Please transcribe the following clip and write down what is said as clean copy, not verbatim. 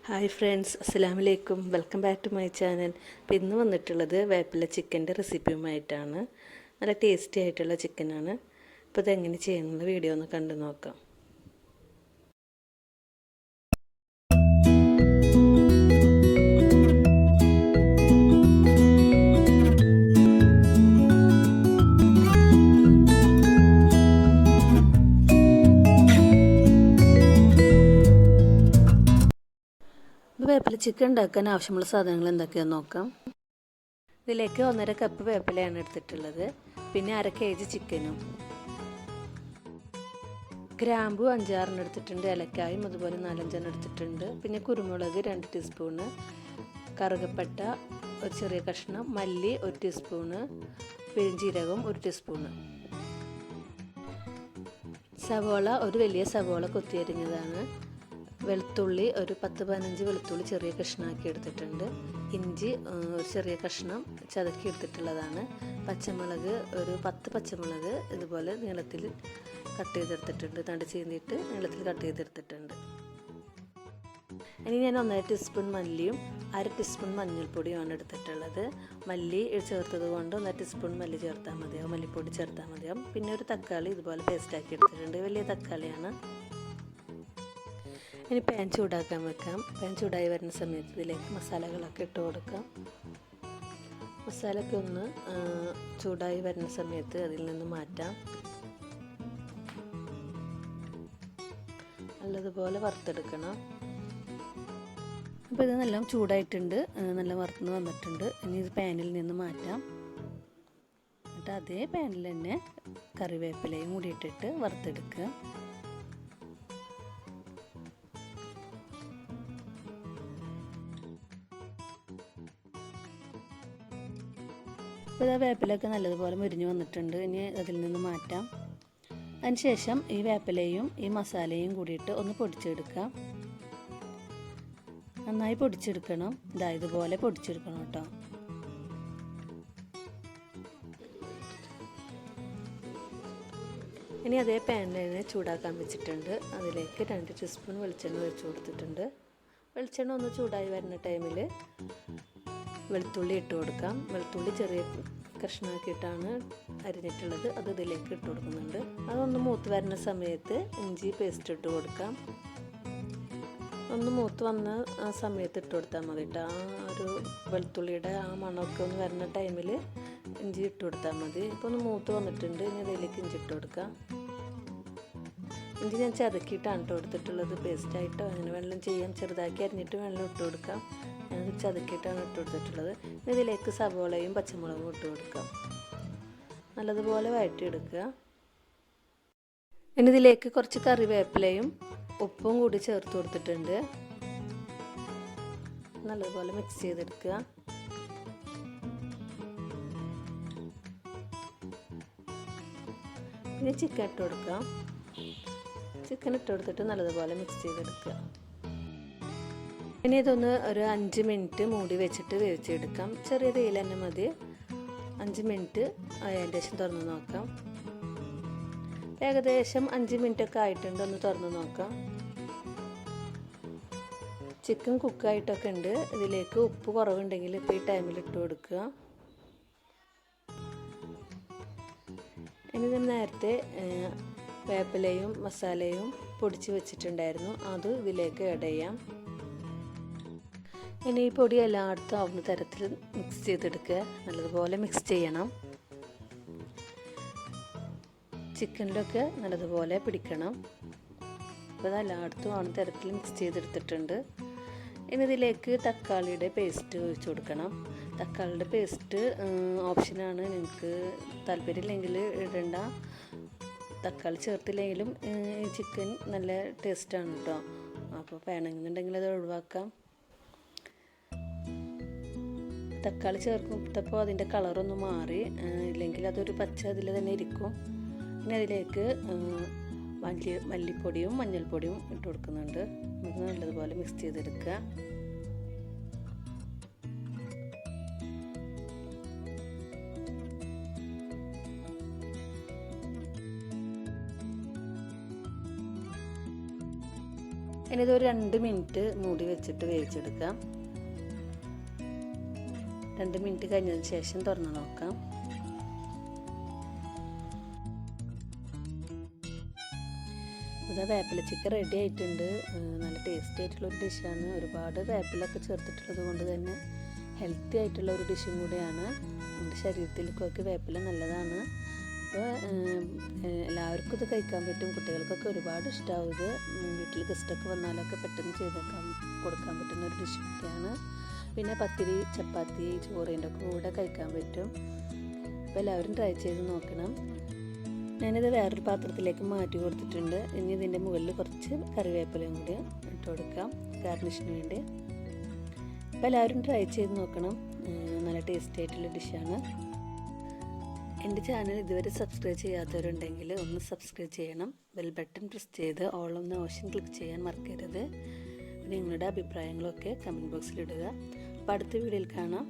Hi friends, അസ്സലാമു അലൈക്കും. Welcome back to my channel. അപ്പോൾ ഇന്ന് വന്നിട്ടുള്ളത് വേപ്പില ചിക്കൻ്റെ റെസിപ്പിയുമായിട്ടാണ്. നല്ല ടേസ്റ്റി ആയിട്ടുള്ള ചിക്കനാണ്. അപ്പോൾ ഇതെങ്ങനെ ചെയ്യുന്നത് വീഡിയോ ഒന്ന് കണ്ടു നോക്കാം. വേപ്പില ചിക്കൻ ഉണ്ടാക്കാൻ ആവശ്യമുള്ള സാധനങ്ങൾ എന്തൊക്കെയാണെന്ന് നോക്കാം. ഇതിലേക്ക് 1.5 കപ്പ് വേപ്പിലയാണ് എടുത്തിട്ടുള്ളത്. പിന്നെ 1/2 kg ചിക്കനും, ഗ്രാമ്പു 5-6 എടുത്തിട്ടുണ്ട്, ഏലക്കായും അതുപോലെ 4-5 എടുത്തിട്ടുണ്ട്. പിന്നെ കുരുമുളക് 2 ടീസ്പൂണ്, കറുകപ്പട്ട ഒരു ചെറിയ കഷ്ണം, മല്ലി 1 ടീസ്പൂണ്, പെരുംജീരകം 1 ടീസ്പൂണ്, സവോള ഒരു വലിയ സവോള കൊത്തിയരിഞ്ഞതാണ്, വെളുത്തുള്ളി ഒരു 10-15 വെളുത്തുള്ളി ചെറിയ കഷ്ണമാക്കി എടുത്തിട്ടുണ്ട്, ഇഞ്ചി ഒരു ചെറിയ കഷ്ണം ചതക്കി എടുത്തിട്ടുള്ളതാണ്, പച്ചമുളക് ഒരു 10 പച്ചമുളക് ഇതുപോലെ നീളത്തിൽ കട്ട് ചെയ്തെടുത്തിട്ടുണ്ട്, നടു ചീന്തിയിട്ട് നീളത്തിൽ കട്ട് ചെയ്തെടുത്തിട്ടുണ്ട്. ഇനി ഞാൻ 1.5 ടീസ്പൂൺ മല്ലിയും 1/2 ടീസ്പൂൺ മഞ്ഞൾപ്പൊടിയുമാണ് എടുത്തിട്ടുള്ളത്. മല്ലി ചേർത്തത് കൊണ്ട് 1.5 ടീസ്പൂൺ മല്ലി ചേർത്താൽ മതിയാവും, മല്ലിപ്പൊടി ചേർത്താൽ മതിയാവും. പിന്നെ ഒരു തക്കാളി ഇതുപോലെ പേസ്റ്റാക്കി എടുത്തിട്ടുണ്ട്, വലിയ തക്കാളിയാണ്. ഇനി പാൻ ചൂടാക്കാൻ വെക്കാം. പാൻ ചൂടായി വരുന്ന സമയത്ത് ഇതിലേക്ക് മസാലകളൊക്കെ ഇട്ട് കൊടുക്കാം. മസാലയൊക്കെ ഒന്ന് ചൂടായി വരുന്ന സമയത്ത് അതിൽ നിന്ന് മാറ്റാം. നല്ലതുപോലെ വറുത്തെടുക്കണം. അപ്പോൾ ഇത് നല്ല ചൂടായിട്ടുണ്ട്, നല്ല വറുത്ത് വന്നിട്ടുണ്ട്. ഇനി ഇത് പാനിൽ നിന്ന് മാറ്റാം. എന്നിട്ട് അതേ പാനിൽ തന്നെ കറിവേപ്പിലയും കൂടി ഇട്ടിട്ട് വറുത്തെടുക്കുക. ഇപ്പോൾ വേപ്പിലൊക്കെ നല്ലതുപോലെ മുരിഞ്ഞ് വന്നിട്ടുണ്ട്. ഇനി അതിൽ നിന്ന് മാറ്റാം. അതിനുശേഷം ഈ വേപ്പിലയും ഈ മസാലയും കൂടിയിട്ട് ഒന്ന് പൊടിച്ചെടുക്കാം. നന്നായി പൊടിച്ചെടുക്കണം. ഇതുപോലെ പൊടിച്ചെടുക്കണം കേട്ടോ. ഇനി അതേ പാനിൽ ചൂടാക്കാൻ വെച്ചിട്ടുണ്ട്. അതിലേക്ക് 2 ടീസ്പൂൺ വെളിച്ചെണ്ണ ഒഴിച്ച് കൊടുത്തിട്ടുണ്ട്. വെളിച്ചെണ്ണ ഒന്ന് ചൂടായി വരുന്ന ടൈമിൽ വെളുത്തുള്ളി ഇട്ട് കൊടുക്കാം. വെളുത്തുള്ളി ചെറിയ കഷ്ണമാക്കിയിട്ടാണ് അരിഞ്ഞിട്ടുള്ളത്, അത് ഇതിലേക്ക് ഇട്ട് കൊടുക്കുന്നുണ്ട്. അതൊന്ന് മൂത്ത് വരുന്ന സമയത്ത് ഇഞ്ചി പേസ്റ്റ് ഇട്ട് കൊടുക്കാം. ഒന്ന് മൂത്ത് വന്ന ആ സമയത്ത് ഇട്ട് കൊടുത്താൽ മതി കേട്ടോ. ആ ഒരു വെളുത്തുള്ളിയുടെ ആ മണമൊക്കെ ഒന്ന് വരുന്ന ടൈമിൽ ഇഞ്ചി ഇട്ട് കൊടുത്താൽ മതി. ഇപ്പോൾ ഒന്ന് മൂത്ത് വന്നിട്ടുണ്ട്. ഇനി അതിലേക്ക് ഇഞ്ചി ഇട്ട് കൊടുക്കാം. ഇഞ്ചി ഞാൻ ചതക്കിയിട്ടാണ് ഇട്ട് കൊടുത്തിട്ടുള്ളത്, പേസ്റ്റായിട്ടോ അങ്ങനെ വെള്ളം ചെയ്യാം. ചെറുതാക്കി അരിഞ്ഞിട്ട് വെള്ളം ഇട്ട് കൊടുക്കാം. ഞാൻ ചതക്കിയിട്ടാണ് ഇട്ട് കൊടുത്തിട്ടുള്ളത്. ഇതിലേക്ക് സവോളയും പച്ചമുളകും ഇട്ട് കൊടുക്കാം. നല്ലതുപോലെ വഴറ്റിയെടുക്കുക. ഇനി ഇതിലേക്ക് കുറച്ച് കറിവേപ്പിലയും ഉപ്പും കൂടി ചേർത്ത് കൊടുത്തിട്ടുണ്ട്. നല്ലതുപോലെ മിക്സ് ചെയ്തെടുക്കുക. ഇനി ചിക്കൻ ഇട്ട് കൊടുക്കാം. ചിക്കൻ ഇട്ട് കൊടുത്തിട്ട് നല്ലതുപോലെ മിക്സ് ചെയ്തെടുക്കുക. ഇനി ഇതൊന്ന് ഒരു 5 മിനിറ്റ് മൂടി വെച്ചിട്ട് വേവിച്ചെടുക്കാം. ചെറിയ തീയിൽ തന്നെ മതി. 5 മിനിറ്റ് അതിൻ്റെ ശേഷം തുറന്ന് നോക്കാം. ഏകദേശം 5 മിനിറ്റൊക്കെ ആയിട്ടുണ്ട്. ഒന്ന് തുറന്ന് നോക്കാം. ചിക്കൻ കുക്കായിട്ടൊക്കെ ഉണ്ട്. ഇതിലേക്ക് ഉപ്പ് കുറവുണ്ടെങ്കിൽ ഇപ്പോൾ ഈ ടൈമിൽ ഇട്ട് കൊടുക്കുക. ഇനി നമ്മൾ നേരത്തെ വേപ്പിലയും മസാലയും പൊടിച്ച് വെച്ചിട്ടുണ്ടായിരുന്നു, അത് ഇതിലേക്ക് ആഡ് ചെയ്യാം. ഇനി ഈ പൊടി എല്ലായിടത്തും ആവുന്ന തരത്തിൽ മിക്സ് ചെയ്തെടുക്കുക. നല്ലതുപോലെ മിക്സ് ചെയ്യണം. ചിക്കനിലൊക്കെ നല്ലതുപോലെ പിടിക്കണം. അപ്പോൾ അത് എല്ലായിടത്തും ആവുന്ന തരത്തിൽ മിക്സ് ചെയ്തെടുത്തിട്ടുണ്ട്. ഇനി ഇതിലേക്ക് തക്കാളിയുടെ പേസ്റ്റ് ഒഴിച്ച് കൊടുക്കണം. തക്കാളിയുടെ പേസ്റ്റ് ഓപ്ഷനാണ്, നിങ്ങൾക്ക് താല്പര്യമില്ലെങ്കിൽ ഇടണ്ട. തക്കാളി ചേർത്തില്ലെങ്കിലും ചിക്കൻ നല്ല ടേസ്റ്റാണ് കേട്ടോ. അപ്പോൾ വേണമെന്നുണ്ടെങ്കിൽ അത് ഒഴിവാക്കാം. തക്കാളി ചേർക്കുമ്പോൾ അതിൻ്റെ കളറൊന്ന് മാറി, ഇല്ലെങ്കിൽ അതൊരു പച്ച അതിൽ തന്നെ ഇരിക്കും. പിന്നെ അതിലേക്ക് മല്ലിപ്പൊടിയും മഞ്ഞൾപ്പൊടിയും ഇട്ട് കൊടുക്കുന്നുണ്ട്. ഇത് നല്ലതുപോലെ മിക്സ് ചെയ്തെടുക്കുക. ഇനി ഇതൊരു 2 മിനിറ്റ് മൂടി വെച്ചിട്ട് വേവിച്ചെടുക്കാം. 2 മിനിറ്റ് കഴിഞ്ഞതിന് ശേഷം തുറന്ന് നോക്കാം. ഇതാ വേപ്പില ചിക്കൻ റെഡി ആയിട്ടുണ്ട്. നല്ല ടേസ്റ്റി ആയിട്ടുള്ളൊരു ഡിഷാണ്. ഒരുപാട് വേപ്പിലൊക്കെ ചേർത്തിട്ടുള്ളത് കൊണ്ട് തന്നെ ഹെൽത്തി ആയിട്ടുള്ള ഒരു ഡിഷും കൂടിയാണ്. നമ്മുടെ ശരീരത്തിലേക്കൊക്കെ വേപ്പില നല്ലതാണ്. അപ്പോൾ എല്ലാവർക്കും ഇത് കഴിക്കാൻ പറ്റും. കുട്ടികൾക്കൊക്കെ ഒരുപാട് ഇഷ്ടമാവും ഇത്. വീട്ടിൽ ഗസ്റ്റൊക്കെ വന്നാലൊക്കെ പെട്ടെന്ന് കൊടുക്കാൻ പറ്റുന്ന ഒരു ഡിഷൊക്കെയാണ്. പിന്നെ പത്തിരി, ചപ്പാത്തി, ചോറിൻ്റെ ഒക്കെ കൂടെ കഴിക്കാൻ പറ്റും. അപ്പോൾ എല്ലാവരും ട്രൈ ചെയ്ത് നോക്കണം. ഞാനിത് വേറൊരു പാത്രത്തിലേക്ക് മാറ്റി കൊടുത്തിട്ടുണ്ട്. ഇനി ഇതിൻ്റെ മുകളിൽ കുറച്ച് കറിവേപ്പിലയും കൂടി ഇട്ട് കൊടുക്കാം ഗാർണിഷിന് വേണ്ടി. അപ്പോൾ എല്ലാവരും ട്രൈ ചെയ്ത് നോക്കണം. നല്ല ടേസ്റ്റി ആയിട്ടുള്ള ഡിഷാണ്. എൻ്റെ ചാനൽ ഇതുവരെ സബ്സ്ക്രൈബ് ചെയ്യാത്തവരുണ്ടെങ്കിൽ ഒന്ന് സബ്സ്ക്രൈബ് ചെയ്യണം. ബെൽ ബട്ടൺ പ്രസ് ചെയ്ത് all of the option click ചെയ്യാൻ മറക്കരുത്. നിങ്ങളുടെ അഭിപ്രായങ്ങളൊക്കെ കമൻറ്റ് ബോക്സിലിടുക. അപ്പോൾ അടുത്ത വീഡിയോയിൽ കാണാം.